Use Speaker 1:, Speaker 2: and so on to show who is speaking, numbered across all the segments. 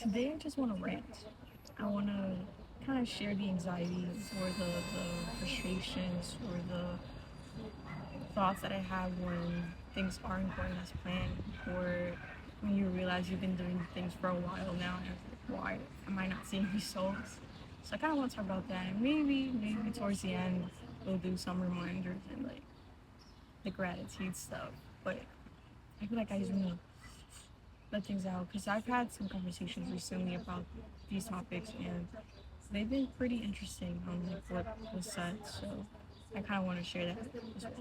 Speaker 1: Today I just want to rant. I want to kind of share the anxieties or the frustrations or the thoughts that I have when things aren't going as planned, or when you realize you've been doing things for a while now and it's like, why am I not seeing results? So I kind of want to talk about that, and maybe towards the end we'll do some reminders and like the gratitude stuff. But I feel like I just want to let things out because I've had some conversations recently about these topics and they've been pretty interesting on like what was said. So I kind of want to share that as well.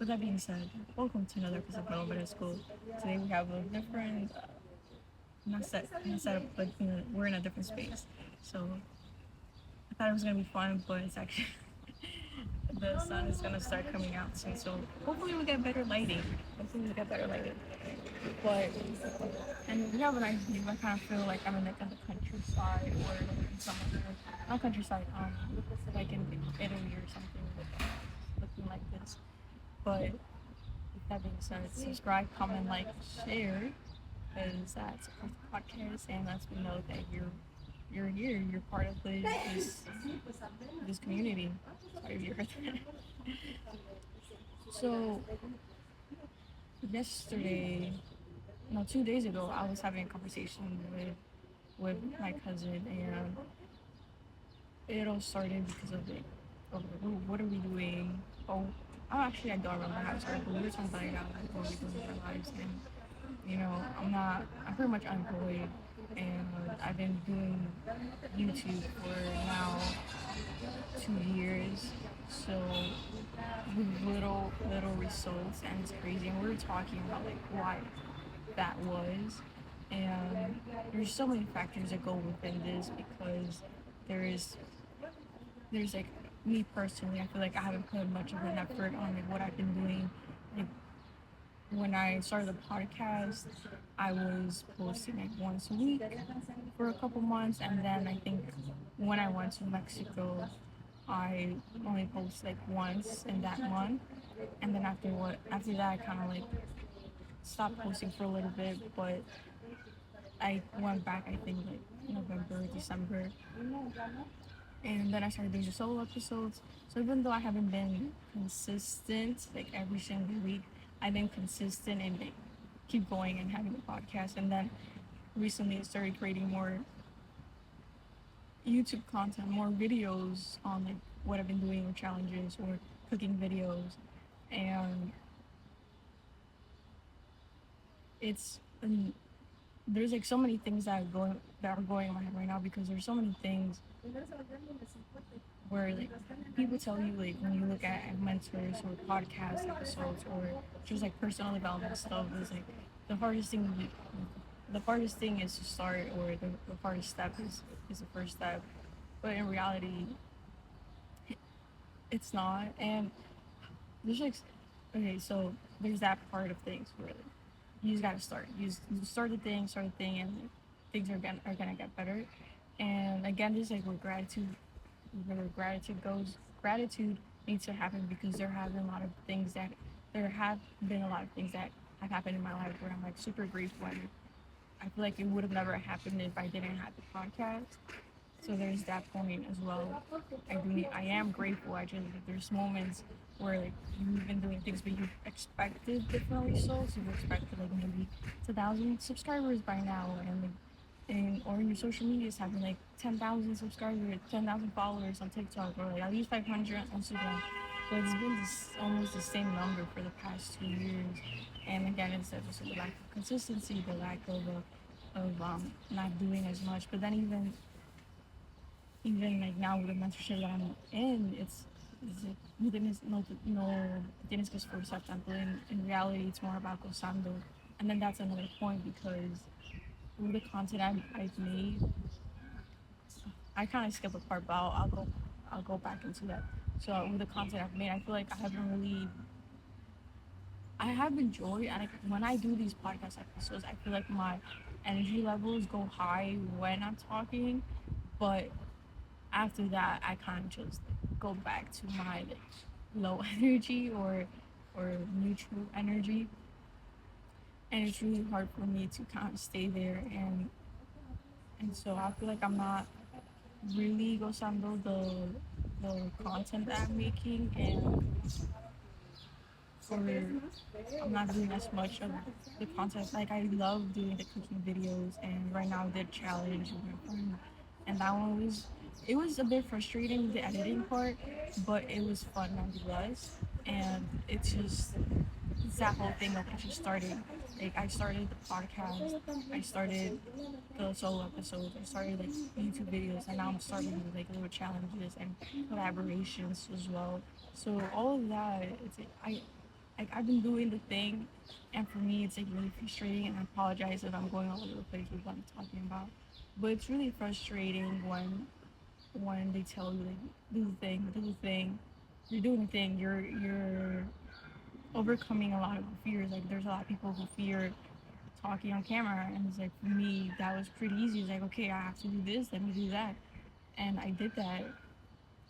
Speaker 1: With that being said, welcome to another episode of Middle School. Today we have a different, not set up, but we're in a different space. So I thought it was gonna be fun, but it's actually the sun is gonna start coming out soon. So hopefully we'll get better lighting. Hopefully we'll get better lighting. But and we have a nice view. I kind of feel like I'm in like the countryside or in some other, not countryside, like in Italy or something, looking like this. But with that being said, subscribe, comment, like, share, because that supports the podcast and lets me know that you're here. You're part of this community. Sorry if you heard that. So yesterday, no, 2 days ago, I was having a conversation with my cousin, and it all started because of it. Of what are we doing? Oh, I don't remember how it started, but we were talking about like what we doing in our lives, and I'm pretty much unemployed, and I've been doing YouTube for now 2 years, so with little results, and it's crazy. And we were talking about like why that was, and there's so many factors that go within this because there is there's like me personally, I feel like I haven't put much of an effort on like what I've been doing. Like when I started the podcast, I was posting like once a week for a couple months, and then I think when I went to Mexico, I only posted like once in that month, and then after that I kind of like stopped posting for a little bit, but I went back I think like November, December, and then I started doing the solo episodes. So even though I haven't been consistent like every single week, I've been consistent and like keep going and having a podcast. And then recently I started creating more YouTube content, more videos on like what I've been doing or challenges or cooking videos, and it's there's like so many things that are going in my head right now because there's so many things where like people tell you like when you look at mentors or podcast episodes or just like personal development stuff is like the hardest thing the hardest thing is to start, or the hardest step is the first step, but in reality it's not. And there's like okay, so there's that part of things where like, you just gotta start. You start the thing, and like, things are gonna get better. And again, just like where gratitude goes, gratitude needs to happen because there have been a lot of things that have happened in my life where I'm like super grateful, and I feel like it would have never happened if I didn't have the podcast. So there's that point as well. I am grateful. I just there's moments where like you've been doing things but you expected different results. You expected like maybe 2,000 subscribers by now, and like or your social media is having like 10,000 subscribers, 10,000 followers on TikTok, or like at least 500 on Instagram. But it's been almost the same number for the past 2 years. And again, it's just the lack of consistency, the lack of not doing as much. But then even like now with the mentorship that I'm in, it's like no tienes que esforzar tanto. In reality, it's more about gozando. And then that's another point because with the content I've made, I kind of skipped a part, but I'll go back into that. So with the content I've made, I feel like I have enjoyed, and when I do these podcast episodes, I feel like my energy levels go high when I'm talking, but after that, I kind of just go back to my like, low energy or neutral energy, and it's really hard for me to kind of stay there. And And so I feel like I'm not really gozando the content that I'm making, and for I'm not doing as much of the content. Like I love doing the cooking videos, and right now I did challenge with my friend, and that one was it was a bit frustrating the editing part, but it was fun nonetheless. And it's that whole thing of just starting. Like I started the podcast, I started the solo episodes, I started like YouTube videos, and now I'm starting with like little challenges and collaborations as well. So all of that, it's like I've been doing the thing, and for me, it's like really frustrating. And I apologize if I'm going all over the place with what I'm talking about, but it's really frustrating when they tell you like do the thing, do the thing. You're doing the thing. You're overcoming a lot of fears. Like there's a lot of people who fear talking on camera, and it's like for me that was pretty easy. It's like okay, I have to do this, let me do that, and I did that,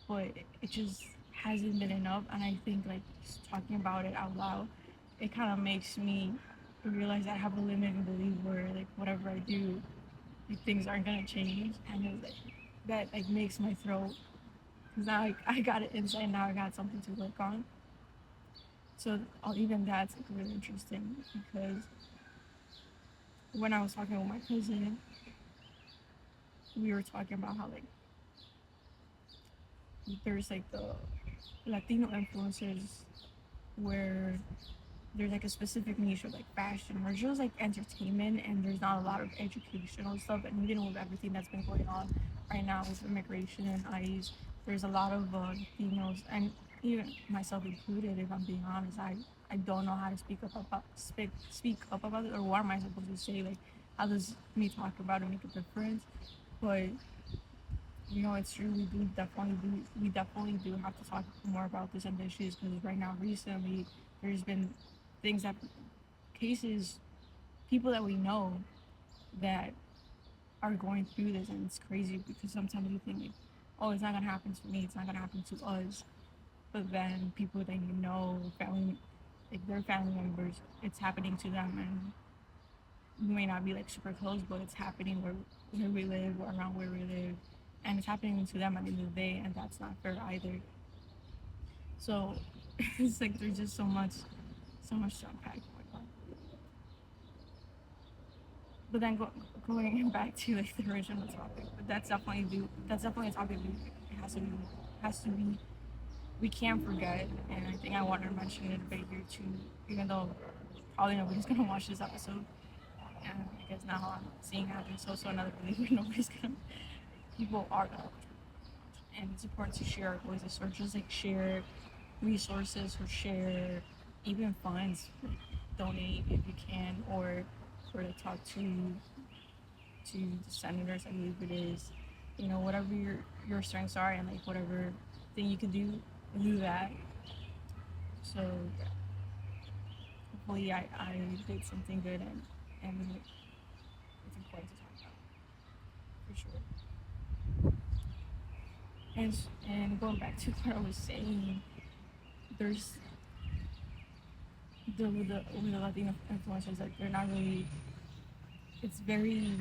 Speaker 1: but it just hasn't been enough. And I think like just talking about it out loud, it kind of makes me realize I have a limiting belief where like whatever I do, like, things aren't gonna change, and it's like that like makes my throat because now I got it inside. Now I got something to work on. So even that's like really interesting because when I was talking with my cousin, we were talking about how like there's like the Latino influencers where there's like a specific niche of like fashion or just like entertainment, and there's not a lot of educational stuff. And even with everything that's been going on right now with immigration and ICE, there's a lot of Latinos, and even myself included, if I'm being honest, I don't know how to speak up about it, or what am I supposed to say? Like, how does me talk about it make a difference? But it's true. We definitely do have to talk more about this and issues because right now, recently, there's been things that cases, people that we know that are going through this, and it's crazy because sometimes you think, like, oh, it's not gonna happen to me, it's not gonna happen to us, but then people that you know, family, like their family members, it's happening to them, and we may not be like super close, but it's happening where we live, or around where we live, and it's happening to them at the end of the day, and that's not fair either. So it's like there's just so much to unpack. But then going back to like the original topic, but that's definitely a topic it has to be we can't forget, and I think I want to mention it a bit here too, even though probably nobody's gonna watch this episode. And I guess now I'm seeing how there's also another belief where nobody's gonna people are gonna watch, and it's important to share our voices, or just like share resources, or share even funds, like donate if you can, or to talk to the senators, I believe it is, whatever your strengths are, and like whatever thing you can do that. So yeah, hopefully I did something good, and it's important to talk about for sure. And going back to what I was saying, there's with the Latino influencers, like they're not really. It's very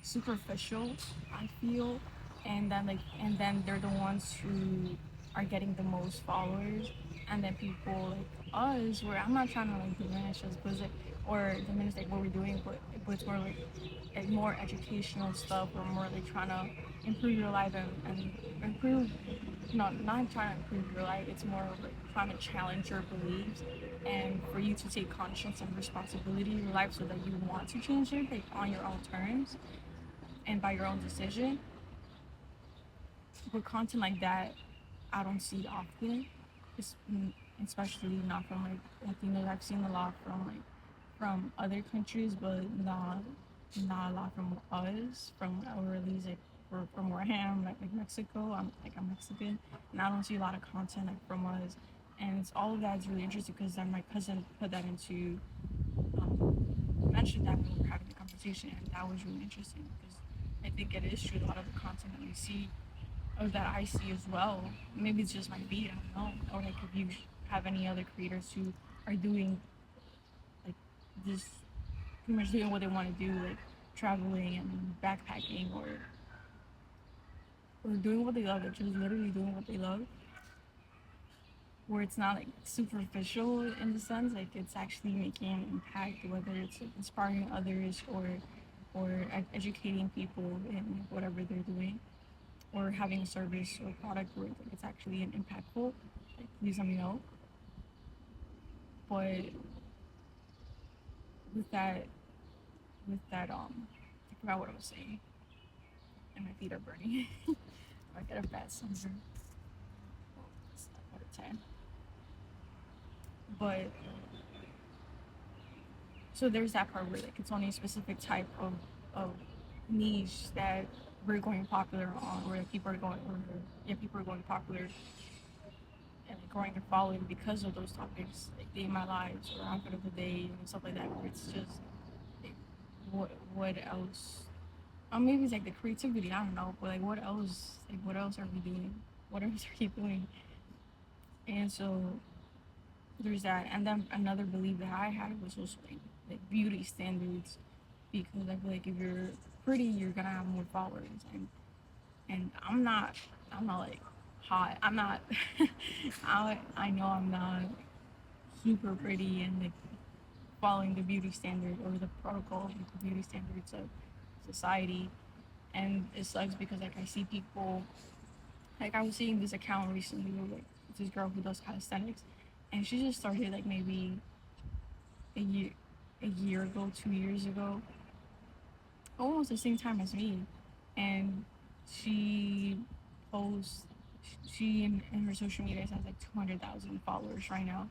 Speaker 1: superficial, I feel, and then they're the ones who are getting the most followers, and then people like us, where I'm not trying to like diminish us, but it's like, or diminish like what we're doing, but it's more like more educational stuff, or more like trying to improve your life, and improve, not trying to improve your life, it's more of like trying to challenge your beliefs, and for you to take conscience and responsibility in your life so that you want to change it, like on your own terms and by your own decision. But content like that, I don't see often, especially not from like Latinos. I've seen a lot from other countries, but not a lot from us, or at least like from where I am, like Mexico. I'm Mexican, and I don't see a lot of content like from us. And it's all of that is really interesting because then my cousin put that into mentioned that when we were having the conversation, and that was really interesting because I think it is true. A lot of the content that we see, or that I see as well, maybe it's just my beat, I don't know. Or like if you have any other creators who are doing like this, pretty much doing what they want to do, like traveling and backpacking or doing what they love, like just literally doing what they love, where it's not like superficial in the sense, like it's actually making an impact, whether it's like, inspiring others or educating people in whatever they're doing, or having a service or product where like, it's actually an impactful. Like, please let me know. But with that, I forgot what I was saying, and my feet are burning. I get a bad sunburn. It's not out of 10. But so there's that part where like it's only a specific type of niche that we're going popular on, where people are going, or yeah, people are going popular and like growing their following because of those topics, like day in my lives or outfit of the day and stuff like that. Where it's just like, what else? Maybe it's like the creativity. I don't know, but like what else? Like what else are we doing? What else are you doing? And so there's that. And then another belief that I had was also like beauty standards, because I feel like if you're pretty, you're gonna have more followers, and I'm not like hot. I'm not. I know I'm not super pretty and like following the beauty standard or the protocol of the beauty standards of society. And it sucks because like I see people, like I was seeing this account recently where like this girl who does calisthenics, and she just started like maybe a year a year ago, 2 years ago, almost the same time as me. And she posts, she in her social media has like 200,000 followers right now,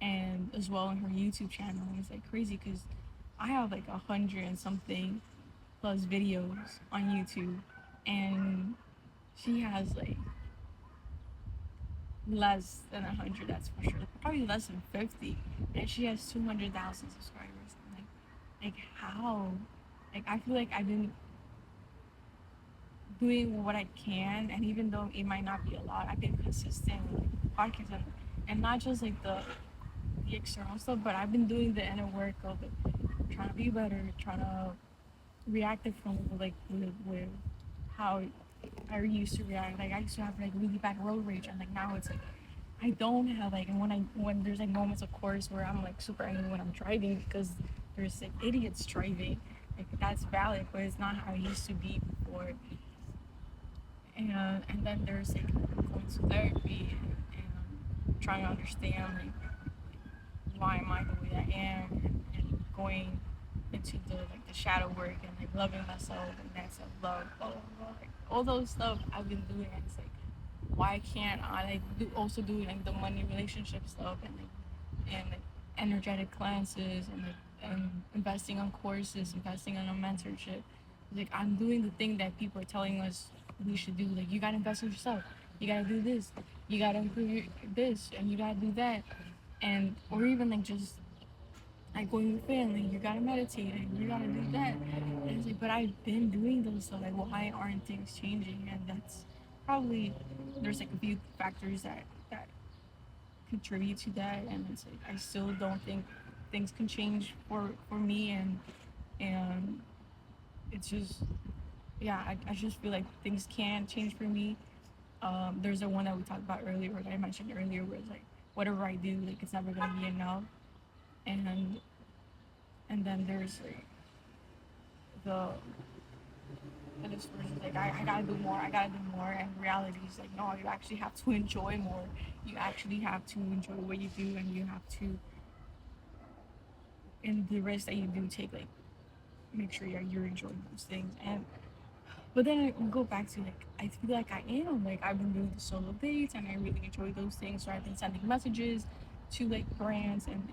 Speaker 1: and as well in her YouTube channel. And it's like crazy because I have like 100 and something plus videos on YouTube, and she has like less than 100, that's for sure. Probably less than 50, and she has 200,000 subscribers. Like how? Like I feel like I've been doing what I can, and even though it might not be a lot, I've been consistent with like, podcasts and not just like the external stuff, but I've been doing the inner work of like, trying to be better, trying to react differently, like with how I used to react. Like I used to have like really bad road rage, and like now it's like I don't have like, and when there's like moments of course where I'm like super angry when I'm driving because there's like idiots driving, like that's valid, but it's not how it used to be before. And then there's like going to therapy and trying to understand like why am I the way I am, and going into the shadow work and like loving myself and that self love, like all those stuff I've been doing. And it's like why can't I like also do like the money relationship stuff and like energetic cleanses and like and investing on courses, investing on a mentorship. Like I'm doing the thing that people are telling us we should do. Like you gotta invest in yourself. You gotta do this. You gotta improve this, and you gotta do that. And or even like just like going with family, you gotta meditate and you gotta do that. And it's like, but I've been doing those, so like, why aren't things changing? And that's probably there's like a few factors that contribute to that. And it's like I still don't think things can change for me, and it's just yeah, I just feel like things can change for me. There's the one that we talked about earlier, that I mentioned earlier, where it's like whatever I do, like it's never gonna be enough, and and then there's like the and it's like I gotta do more, I gotta do more, and reality is like no, you actually have to enjoy more. You actually have to enjoy what you do, and you have to, and the risk that you do take, like make sure you're enjoying those things. And but then I go back to like I feel like I am like I've been doing the solo dates and I really enjoy those things. So I've been sending messages to like brands, and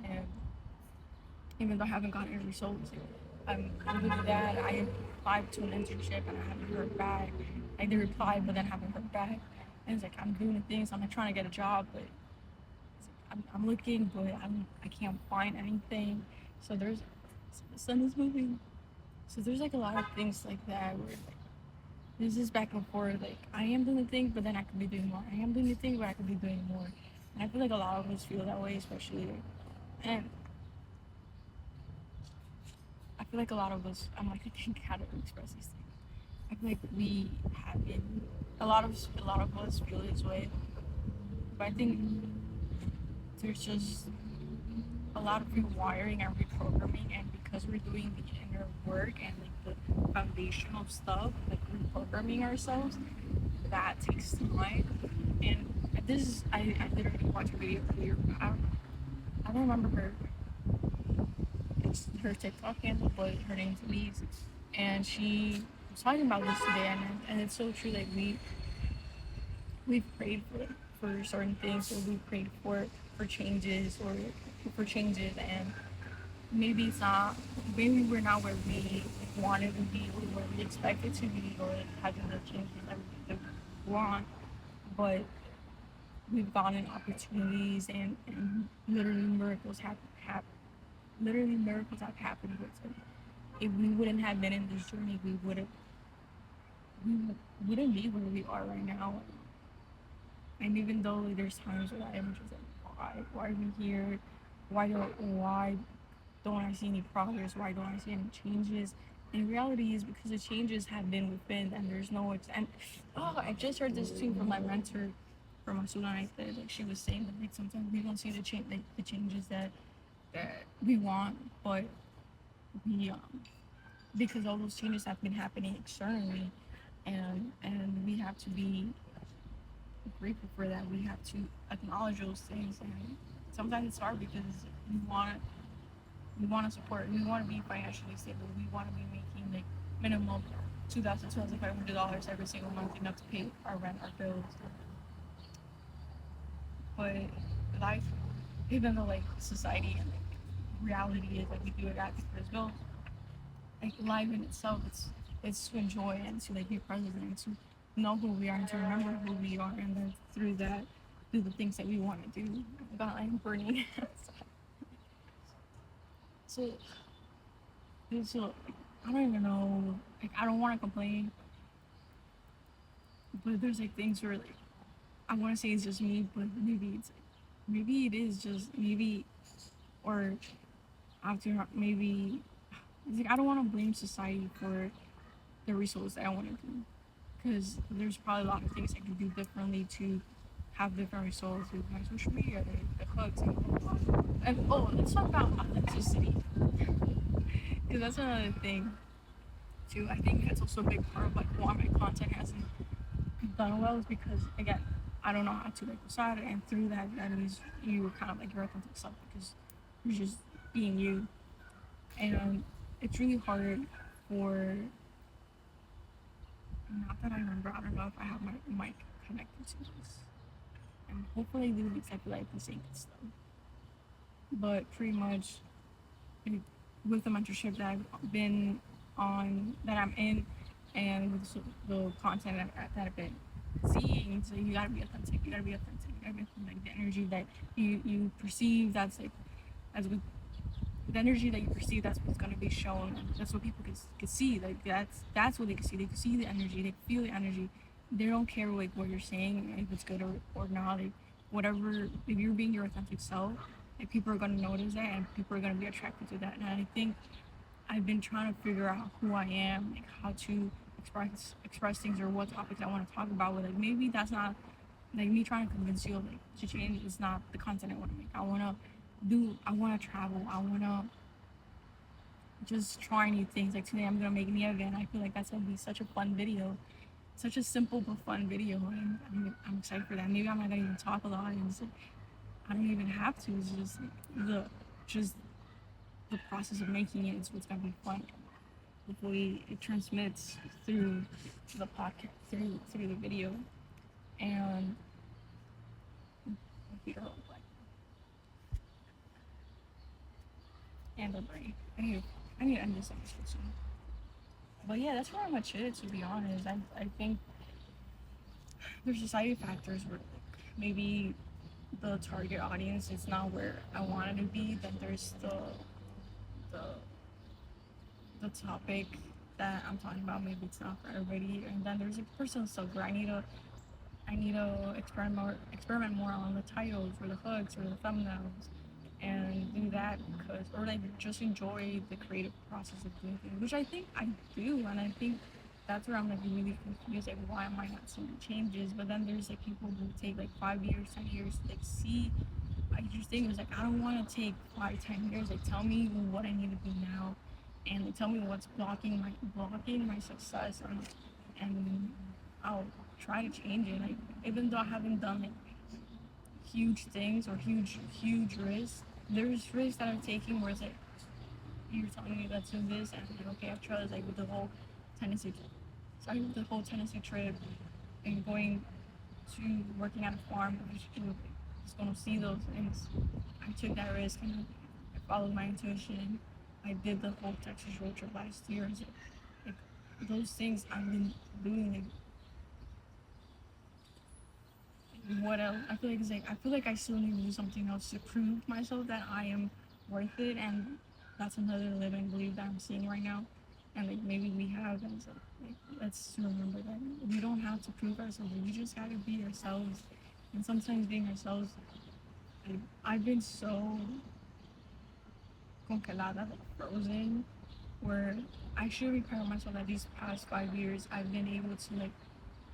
Speaker 1: even though I haven't gotten any results, I'm with that. I applied to an internship and I haven't heard back. Like they replied, but then haven't heard back. And it's like I'm doing the things. I'm like trying to get a job, but it's like, I'm looking, but I can't find anything. So there's the sun is moving. So there's like a lot of things like that where like, there's this back and forth. Like I am doing the thing, but then I could be doing more. I am doing the thing, but I could be doing more. And I feel like a lot of us feel that way, especially. And feel like a lot of us, I'm like, I think how to express these things. I feel like we have been, a lot of us feel this way, but I think there's just a lot of rewiring and reprogramming, and because we're doing the inner work and like the foundational stuff, like reprogramming ourselves, that takes time. And this is, I literally watched a video earlier. I don't remember her, it's her TikTok handle, but her name's Elise, and she was talking about this today, and it's so true. Like we've prayed for certain things, or we've prayed for changes, or for changes, and maybe it's not, maybe we're not where we wanted to be, or where we expected to be, or having the changes that we want, but we've gotten opportunities, and literally miracles have happened with it. If we wouldn't have been in this journey, we wouldn't be where we are right now. And even though there's times where I'm just like, why are we here? Why don't I see any progress? Why don't I see any changes? And reality is because the changes have been within, and there's no and oh, I just heard this too from my mentor, from my student. I said, like, she was saying that like sometimes we don't see the changes that we want, but we because all those changes have been happening externally, and we have to be grateful for that. We have to acknowledge those things, and sometimes it's hard because we want we want to support, we want to be financially stable, we want to be making like minimum $2,500 every single month, enough to pay our rent, our bills. But life, even though like society and like reality is like we do it at for his bills, like life in itself, it's to enjoy and to like be present and to know who we are and to remember who we are, and then through that do the things that we want to do. God, I'm burning. So, so I don't even know. Like I don't want to complain, but there's like things where like I want to say it's just me, but maybe it is just maybe, or after maybe it's like I don't want to blame society for the results that I want to do, because there's probably a lot of things I can do differently to have different results with my social media, the hooks, and oh, let's talk about authenticity, because that's another thing too. I think that's also a big part of like why my content hasn't done well, is because again, I don't know how to like decide it, and through that, that means you kind of like your authentic self, because you're just being you, and it's really hard for, not that I remember, I don't know if I have my mic connected to this, and hopefully I do, because I feel like the same stuff. But pretty much with the mentorship that I've been on, that I'm in, and with the content that I've been seeing, so you gotta be authentic. You gotta be authentic. You gotta be authentic. Like the energy that you perceive, that's like, as with the energy that you perceive, that's what's gonna be shown. And that's what people can see. Like that's what they can see. They can see the energy. They can feel the energy. They don't care like what you're saying, if it's good or not. Like whatever, if you're being your authentic self, like people are gonna notice that, and people are gonna be attracted to that. And I think I've been trying to figure out who I am, like how to express things, or what topics I want to talk about. With like maybe that's not like me trying to convince you like to change. It's not the content I want to make. I want to travel. I want to just try new things. Like today, I'm gonna make me a van. I feel like that's gonna be such a fun video, such a simple but fun video, and I'm excited for that. Maybe I'm not gonna even talk a lot, and like, I don't even have to. It's just like just the process of making it is what's gonna be fun. Hopefully, it transmits through the podcast, through the video, and and the brain. I need to end this episode soon. But yeah, that's pretty much it. To be honest, I think there's society factors where maybe the target audience is not where I wanted to be. Then there's the the topic that I'm talking about. Maybe it's not for everybody. And then there's a personal stuff where I need to experiment more on the titles, or the hooks, or the thumbnails. and do that because, or like just enjoy the creative process of doing things, which I think I do. And I think that's where I'm like really confused, like why am I not seeing changes? But then there's like people who take like 5 years, 10 years to like see. I just think it was like I don't want to take 5, 10 years. Like tell me what I need to do now, and like, tell me what's blocking my success, and I'll try to change it. Like even though I haven't done like huge things or huge risks, there's risks that I'm taking where it's like you're telling me let's do this, and I'm like okay, I've tried like with the whole Tennessee, sorry, with the whole Tennessee trip and going to working at a farm, just going to see those things. I took that risk and I followed my intuition. I did the whole Texas road trip last year. So, like those things I've been doing. Like, what else? I feel like I still need to do something else to prove myself that I am worth it, and that's another living belief that I'm seeing right now. And like maybe we have, and so like let's remember that we don't have to prove ourselves. We just gotta be ourselves, and sometimes being ourselves. I've been so congelada, like frozen, where I should be proud of myself that these past 5 years I've been able to like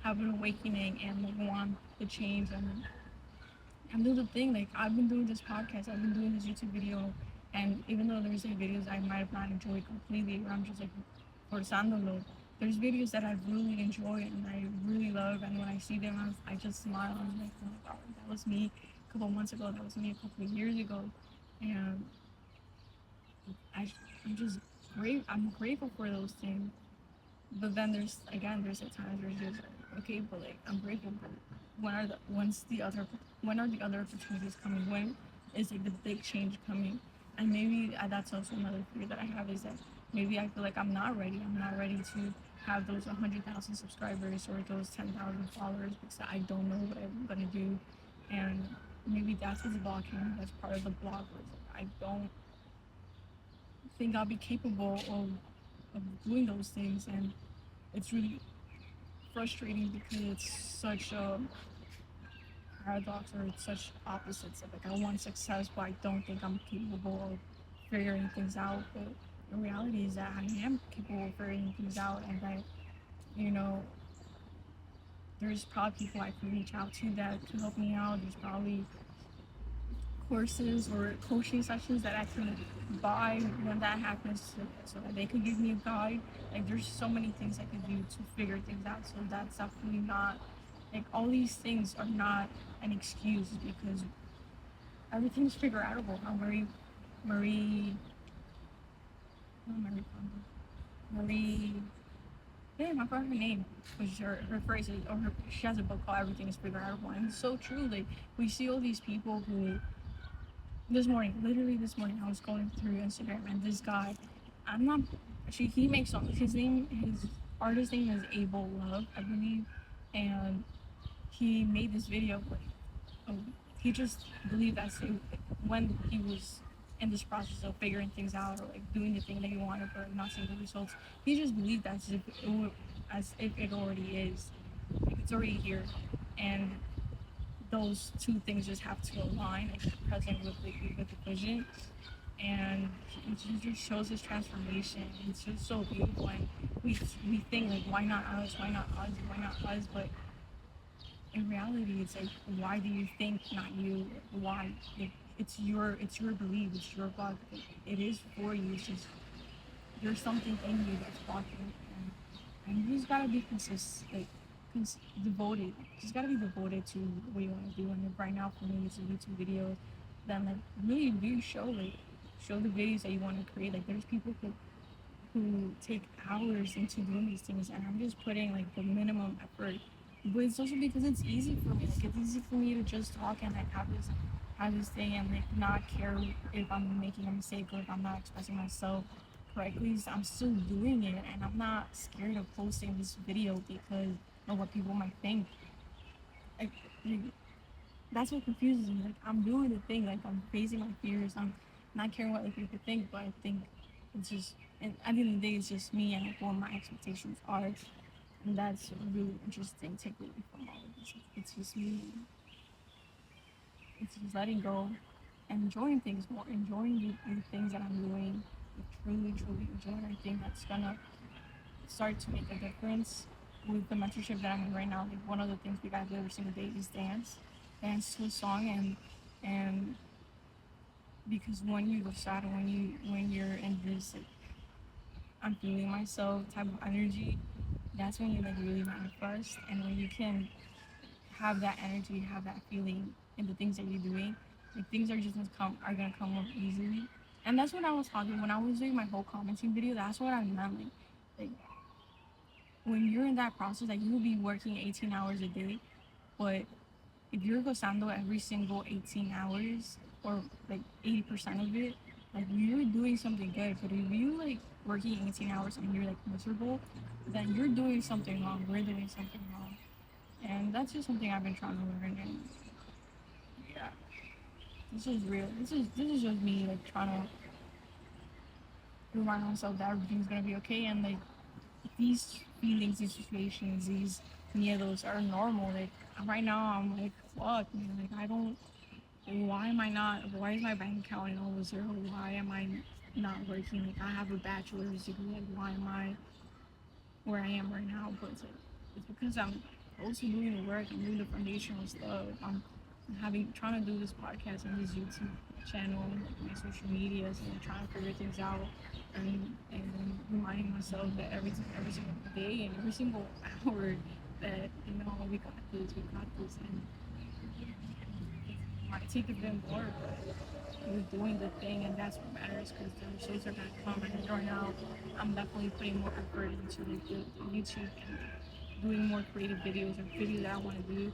Speaker 1: have an awakening and like want the change and do the thing. Like I've been doing this podcast, I've been doing this YouTube video, and even though there's like videos I might have not enjoyed completely, or I'm just like forzándolo, there's videos that I really enjoy and I really love, and when I see them, I just smile. I'm like, oh my god, that was me a couple months ago, that was me a couple of years ago, and I, I'm just I'm grateful for those things. But then there's like times where it's just like, okay, but like I'm grateful, but when are the other opportunities coming? When is like the big change coming? And maybe that's also another fear that I have, is that maybe I feel like I'm not ready. I'm not ready to have those 100,000 subscribers or those 10,000 followers because I don't know what I'm gonna do, and maybe that's what's blocking. That's part of the block. Where I don't think I'll be capable of doing those things, and it's really frustrating because it's such a paradox, or it's such opposites of like I want success but I don't think I'm capable of figuring things out. But the reality is that I am capable of figuring things out, and that you know there's probably people I can reach out to that can help me out. There's probably courses or coaching sessions that I can buy when that happens, so that they could give me a guide. Like there's so many things I could do to figure things out. So that's definitely not like all these things are not an excuse because everything's figure outable. How Marie not Marie Kondo, Marie damn, I forgot her name. Which her phrase is, or her, she has a book called Everything is Figure Outable, and it's so true. Like we see all these people who this morning, literally this morning, I was going through Instagram and this guy, I'm not, actually, he makes songs. His artist name is Abel Love, I believe, and he made this video. Like, he just believed that when he was in this process of figuring things out or like doing the thing that he wanted but not seeing the results, he just believed that as if it already is, like it's already here, and those two things just have to align, like the present with the vision, and it just shows his transformation. It's just so beautiful, and we think like why not us, why not us, why not us, but in reality it's like why do you think not you? Why? Like, it's your belief, it's your God. It is for you. It's just there's something in you that's blocking, and you just gotta be consistent, like devoted. You just gotta be devoted to what you want to do. And right now for me, it's a YouTube video. Then like really do show the videos that you want to create. Like there's people who take hours into doing these things, and I'm just putting like the minimum effort. But it's also because it's easy for me. Like it's easy for me to just talk and like have this thing and like not care if I'm making a mistake or if I'm not expressing myself correctly. So I'm still doing it, and I'm not scared of posting this video because of what people might think. Like that's what confuses me. Like I'm doing the thing, like I'm facing my fears. I'm not caring what other people think, but I think it's just, and at the end of the day, it's just me and like what my expectations are, and that's a really interesting takeaway from all of this. It's just me. It's just letting go, enjoying things more, enjoying the things that I'm doing, truly enjoying. I think that's gonna start to make a difference with the mentorship that I'm in right now. Like one of the things we gotta do every single day is dance to a song, and because when you decide when you're in this like, I'm feeling myself type of energy, that's when you like really manifest, and when you can have that energy, have that feeling in the things that you're doing, like things are just gonna come up easily. And that's what I was talking when I was doing my whole commenting video. That's what I meant. Like when you're in that process, like you'll be working 18 hours a day, but if you're gozando every single 18 hours or like 80% of it, like you're doing something good. But if you like working 18 hours and you're like miserable, then you're doing something wrong. We're doing something wrong. And that's just something I've been trying to learn. And yeah, this is real. This is just me like trying to remind myself that everything's gonna be okay. And like these feelings, these situations, these miedos are normal. Like right now, I'm like, fuck, man. Like I don't. Why am I not? Why is my bank account in over zero? Why am I not working? Like I have a bachelor's degree. Like why am I where I am right now? But it's because I'm also doing the work. I'm doing the foundational stuff. I'm having trying to do this podcast and this YouTube channel and like my social medias and trying to figure things out and reminding myself that every single day and every single hour that we got this and it might take a bit more but we're doing the thing and that's what matters because the results are gonna come and right now I'm definitely putting more effort into like the YouTube and doing more creative videos or videos that I want to do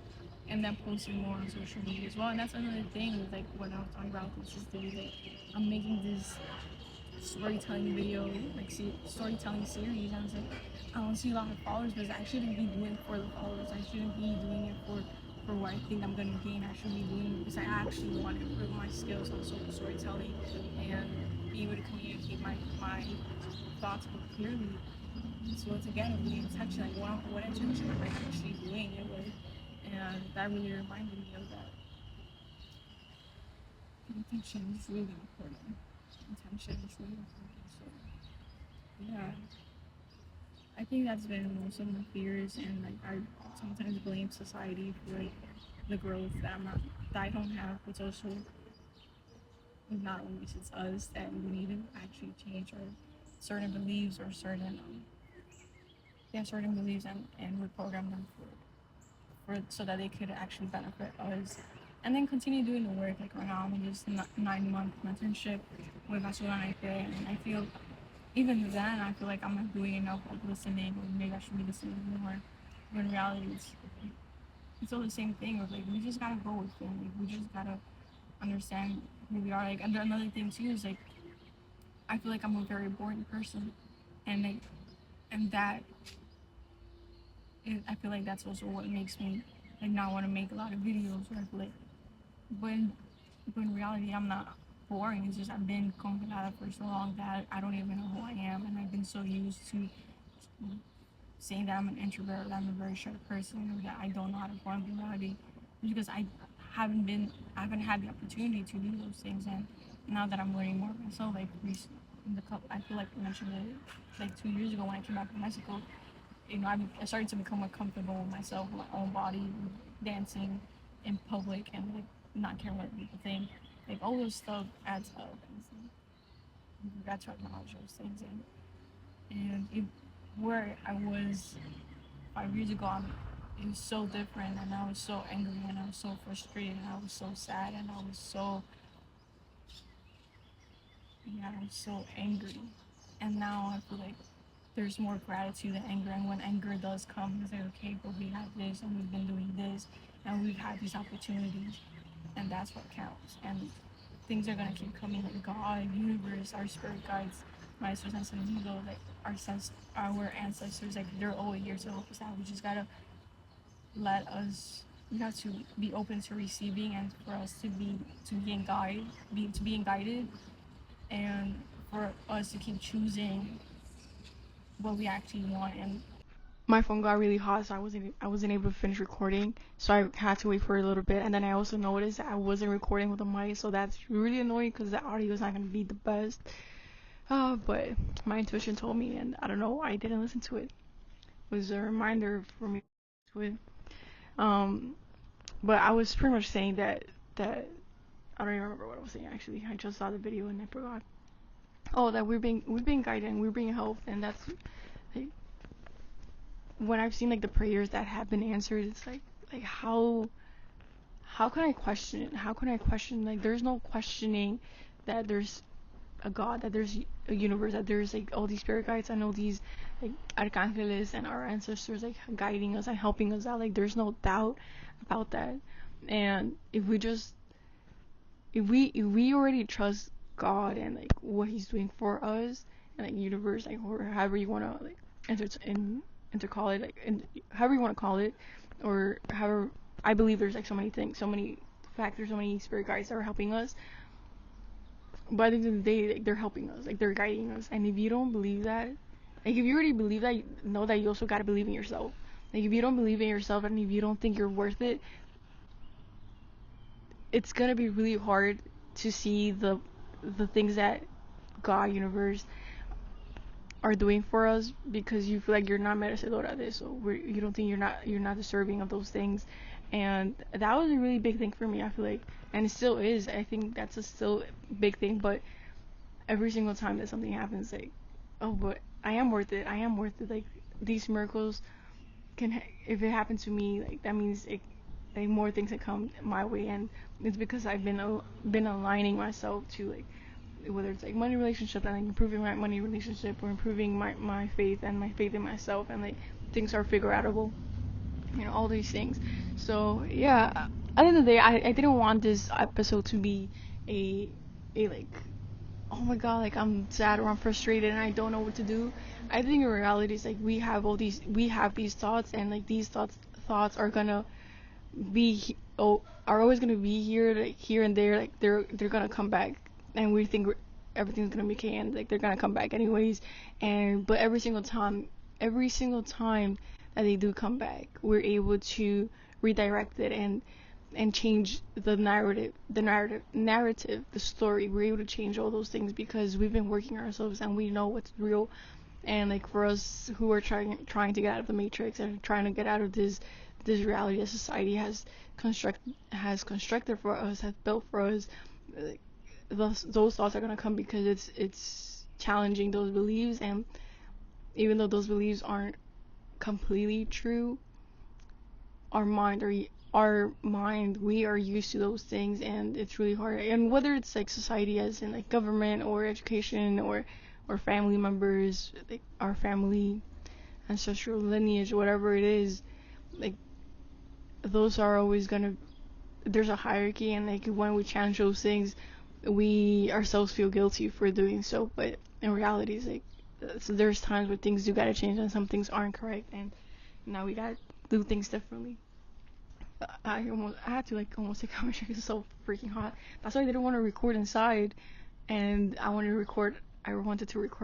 Speaker 1: and then posting more on social media as well. And that's another thing with like what I was talking about consistency. Like I'm making this storytelling video, like storytelling series, and I was like, I don't see a lot of followers because I shouldn't be doing it for the followers. I shouldn't be doing it for what I think I'm gonna gain. I should be doing it because I actually want to improve my skills on storytelling and be able to communicate my thoughts more clearly. So it's again the intention, like what intention am I actually doing it with? And that really reminded me of that. Intention is really important. Intention is really important. So yeah, I think that's been most of my fears, and like I sometimes blame society for like the growth that I don't have, but also not always it's us that we need to actually change our certain beliefs or certain beliefs and reprogram them for so that they could actually benefit us and then continue doing the work. Like right now I'm in this 9 month mentorship with Basura and I feel even then I feel like I'm not doing enough of listening or maybe I should be listening more. But in reality it's all the same thing of like we just gotta go with it. Like we just gotta understand who we are. Like and another thing too is like I feel like I'm a very boring person and like and that I feel like that's also what makes me like not want to make a lot of videos. Or I feel like, but in reality, I'm not boring. It's just I've been congelada for so long that I don't even know who I am, and I've been so used to saying that I'm an introvert, that I'm a very shy person, or that I don't know how to form reality, because I haven't had the opportunity to do those things, and now that I'm learning more of myself, like I feel like I mentioned it like 2 years ago when I came back from Mexico, I started to become more comfortable with myself, with my own body, dancing in public, and like not caring what people think. Like all those stuff adds up. And you got to acknowledge those things, and where I was 5 years ago, it was so different, and I was so angry, and I was so frustrated, and I was so sad, and I was so yeah, I was so angry. And now I feel like there's more gratitude than anger. And when anger does come, it's like, okay, but we have this and we've been doing this and we've had these opportunities and that's what counts. And things are gonna keep coming like God, universe, our spirit guides, maestros and sentidos, like our ancestors, like they're always here to help us out. We just gotta let us we have to be open to receiving and for us to being guided and for us to keep choosing what we actually want and
Speaker 2: my phone got really hot, so I wasn't able to finish recording. So I had to wait for a little bit, and then I also noticed that I wasn't recording with a mic, so that's really annoying because the audio is not gonna be the best. But my intuition told me, and I don't know why I didn't listen to it. It was a reminder for me to it. Um, but I was pretty much saying that I don't even remember what I was saying actually. I just saw the video and I forgot. Oh, that we're being guided and we're being helped, and that's like when I've seen like the prayers that have been answered. It's like how can I question it? How can I question, like, there's no questioning that there's a God, that there's a universe, that there's like all these spirit guides and all these like arcángeles and our ancestors like guiding us and helping us out. Like there's no doubt about that. And if we already trust God and like what He's doing for us and like universe, like, or however you wanna like call it, like, however you wanna call it, or however, I believe there's like so many things, so many factors, so many spirit guides that are helping us. But at the end of the day, like, they're helping us, like they're guiding us. And if you don't believe that, like if you already believe that, you know that you also gotta believe in yourself. Like if you don't believe in yourself and if you don't think you're worth it, it's gonna be really hard to see the things that God, universe, are doing for us, because you feel like you're not merecedora de eso. You don't think you're not deserving of those things. And that was a really big thing for me, I feel like, and it still is. I think that's a still big thing. But every single time that something happens, like, oh, but I am worth it. I am worth it. Like these miracles if it happened to me, like that means like more things that come my way, and it's because I've been aligning myself to like, whether it's like money relationship and like improving my money relationship, or improving my faith and my faith in myself, and like things are figure outable, all these things. So yeah, at the end of the day, I didn't want this episode to be a like, oh my god, like I'm sad or I'm frustrated and I don't know what to do. I think in reality it's like we have these thoughts, and like these thoughts are gonna are always gonna be here, like here and there, like they're gonna come back, and we think everything's gonna be okay, and like they're gonna come back anyways. And but every single time that they do come back, we're able to redirect it and change the narrative, the story. We're able to change all those things because we've been working ourselves and we know what's real. And like for us who are trying to get out of the matrix and trying to get out of this reality that society has constructed for us, has built for us, like, those thoughts are gonna come because it's challenging those beliefs. And even though those beliefs aren't completely true, our mind, we are used to those things, and it's really hard. And whether it's like society, as in like government or education, or family members, like our family ancestral lineage, whatever it is, like those are always gonna, there's a hierarchy, and like when we challenge those things, we ourselves feel guilty for doing so. But in reality, it's like, so there's times where things do gotta change and some things aren't correct, and now we gotta do things differently. I had to like almost take out my shirt because it's so freaking hot. That's why I didn't want to record inside, and I wanted to record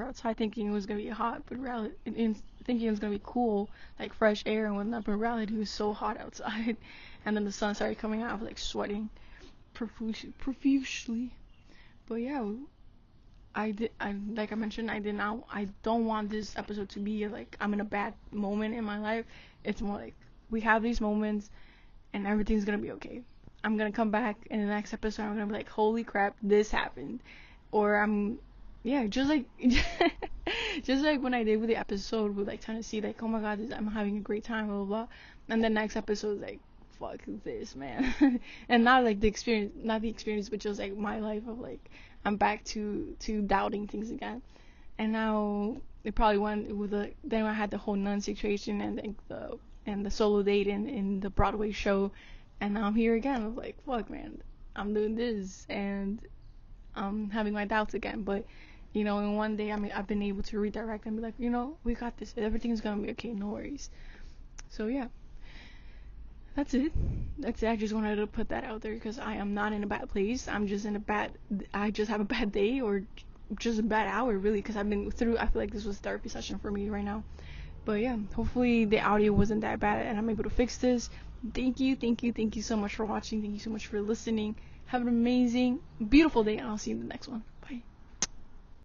Speaker 2: outside, thinking it was gonna be hot, but reality, thinking it was gonna be cool, like fresh air and whatnot. But in reality, it was so hot outside, and then the sun started coming out. I was like sweating profusely. But yeah, like I mentioned, I don't want this episode to be like I'm in a bad moment in my life. It's more like we have these moments and everything's gonna be okay. I'm gonna come back in the next episode. I'm gonna be like, holy crap, this happened, or yeah, just like, just like when I did with the episode with like Tennessee, like, oh my god, I'm having a great time, blah blah blah, and the next episode is like, fuck this, man, and not like not the experience, but just like my life of like, I'm back to doubting things again, and now it probably went with then I had the whole nun situation and like the solo date in the Broadway show, and now I'm here again. I'm like, fuck, man, I'm doing this, and I'm having my doubts again. But in one day, I mean, I've been able to redirect and be like, we got this. Everything's gonna be okay. No worries. So yeah, that's it. That's it. I just wanted to put that out there because I am not in a bad place. I just have a bad day, or just a bad hour, really, because I've been through. I feel like this was a therapy session for me right now. But yeah, hopefully the audio wasn't that bad and I'm able to fix this. Thank you so much for watching. Thank you so much for listening. Have an amazing, beautiful day, and I'll see you in the next one.